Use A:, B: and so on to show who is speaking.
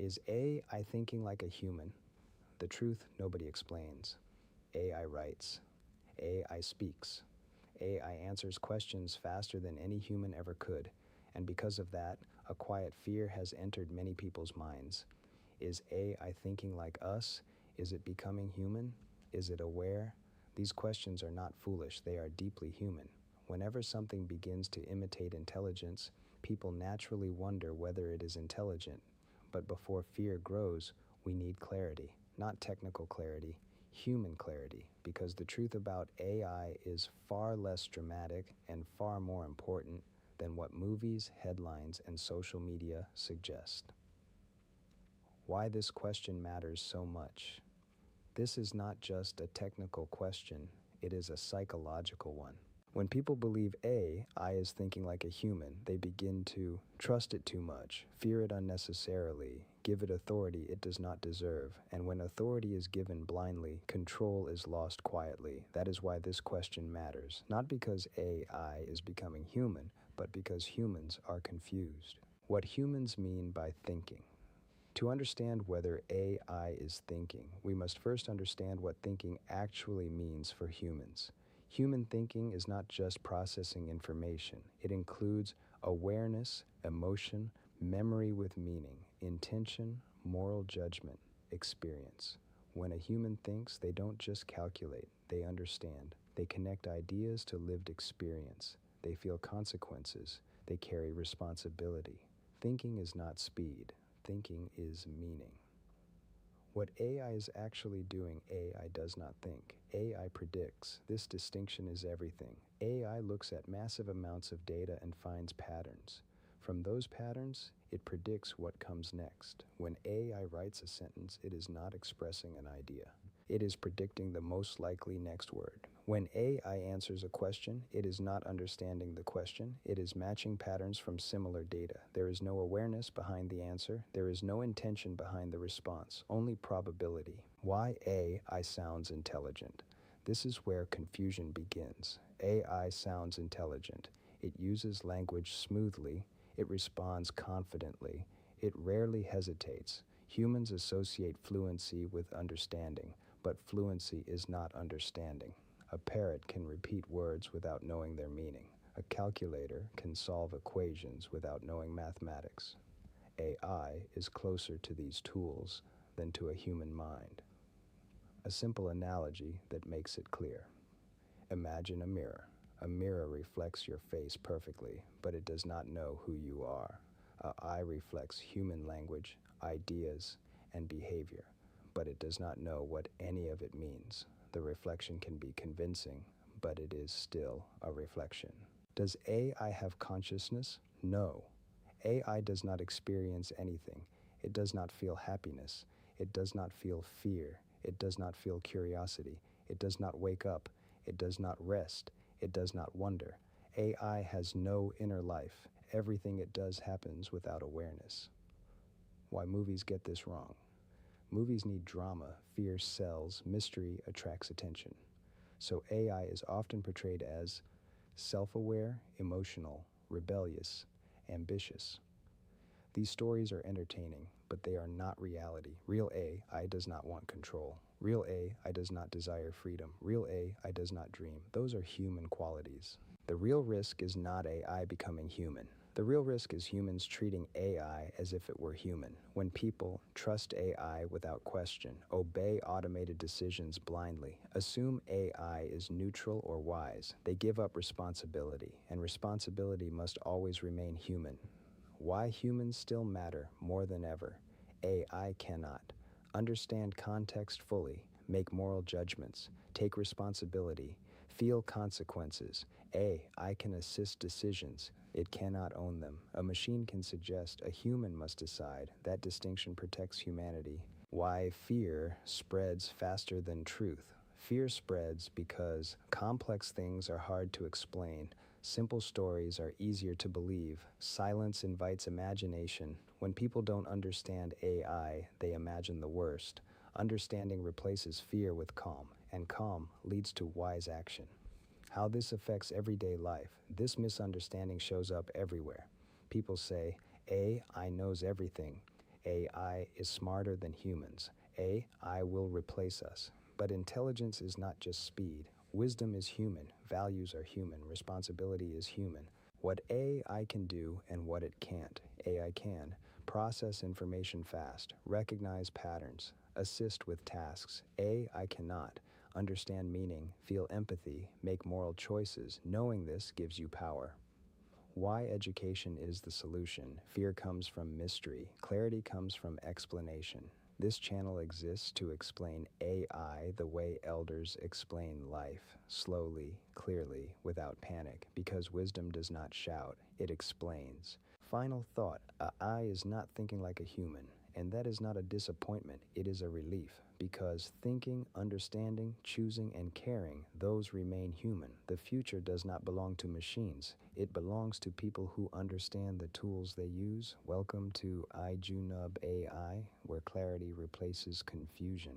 A: Is AI thinking like a human? The truth nobody explains. AI writes. AI speaks. AI answers questions faster than any human ever could. And because of that, a quiet fear has entered many people's minds. Is AI thinking like us? Is it becoming human? Is it aware? These questions are not foolish, they are deeply human. Whenever something begins to imitate intelligence, people naturally wonder whether it is intelligent. But before fear grows, we need clarity, not technical clarity, human clarity, because the truth about AI is far less dramatic and far more important than what movies, headlines, and social media suggest. Why this question matters so much. This is not just a technical question, it is a psychological one. When people believe AI is thinking like a human, they begin to trust it too much, fear it unnecessarily, give it authority it does not deserve, and when authority is given blindly, control is lost quietly. That is why this question matters, not because AI is becoming human, but because humans are confused. What humans mean by thinking. To understand whether AI is thinking, we must first understand what thinking actually means for humans. Human thinking is not just processing information. It includes awareness, emotion, memory with meaning, intention, moral judgment, experience. When a human thinks, they don't just calculate, they understand. They connect ideas to lived experience. They feel consequences. They carry responsibility. Thinking is not speed. Thinking is meaning. What AI is actually doing, AI does not think. AI predicts. This distinction is everything. AI looks at massive amounts of data and finds patterns. From those patterns, it predicts what comes next. When AI writes a sentence, it is not expressing an idea. It is predicting the most likely next word. When AI answers a question, it is not understanding the question. It is matching patterns from similar data. There is no awareness behind the answer. There is no intention behind the response, only probability. Why AI sounds intelligent? This is where confusion begins. AI sounds intelligent. It uses language smoothly. It responds confidently. It rarely hesitates. Humans associate fluency with understanding, but fluency is not understanding. A parrot can repeat words without knowing their meaning. A calculator can solve equations without knowing mathematics. AI is closer to these tools than to a human mind. A simple analogy that makes it clear. Imagine a mirror. A mirror reflects your face perfectly, but it does not know who you are. An eye reflects human language, ideas, and behavior, but it does not know what any of it means. The reflection can be convincing, but it is still a reflection. Does AI have consciousness? No. AI does not experience anything. It does not feel happiness. It does not feel fear. It does not feel curiosity. It does not wake up. It does not rest. It does not wonder. AI has no inner life. Everything it does happens without awareness. Why movies get this wrong. Movies need drama, fear sells, mystery attracts attention. So AI is often portrayed as self-aware, emotional, rebellious, ambitious. These stories are entertaining, but they are not reality. Real AI does not want control. Real AI does not desire freedom. Real AI does not dream. Those are human qualities. The real risk is not AI becoming human. The real risk is humans treating AI as if it were human. When people trust AI without question, obey automated decisions blindly, assume AI is neutral or wise, they give up responsibility, and responsibility must always remain human. Why humans still matter more than ever. AI cannot. Understand context fully, make moral judgments, take responsibility, feel consequences. AI can assist decisions. It cannot own them. A machine can suggest, a human must decide. That distinction protects humanity. Why fear spreads faster than truth. Fear spreads because complex things are hard to explain. Simple stories are easier to believe. Silence invites imagination. When people don't understand AI, they imagine the worst. Understanding replaces fear with calm, and calm leads to wise action. How this affects everyday life. This misunderstanding shows up everywhere. People say, AI knows everything. AI is smarter than humans. AI will replace us. But intelligence is not just speed. Wisdom is human. Values are human. Responsibility is human. What AI can do and what it can't. AI can process information fast, recognize patterns, assist with tasks. AI cannot understand meaning, feel empathy, make moral choices. Knowing this gives you power. Why education is the solution. Fear comes from mystery. Clarity comes from explanation. This channel exists to explain AI the way elders explain life, slowly, clearly, without panic, because wisdom does not shout, it explains. Final thought, AI is not thinking like a human, and that is not a disappointment, it is a relief, because thinking, understanding, choosing, and caring, those remain human. The future does not belong to machines. It belongs to people who understand the tools they use. Welcome to iJUNUB AI, where clarity replaces confusion.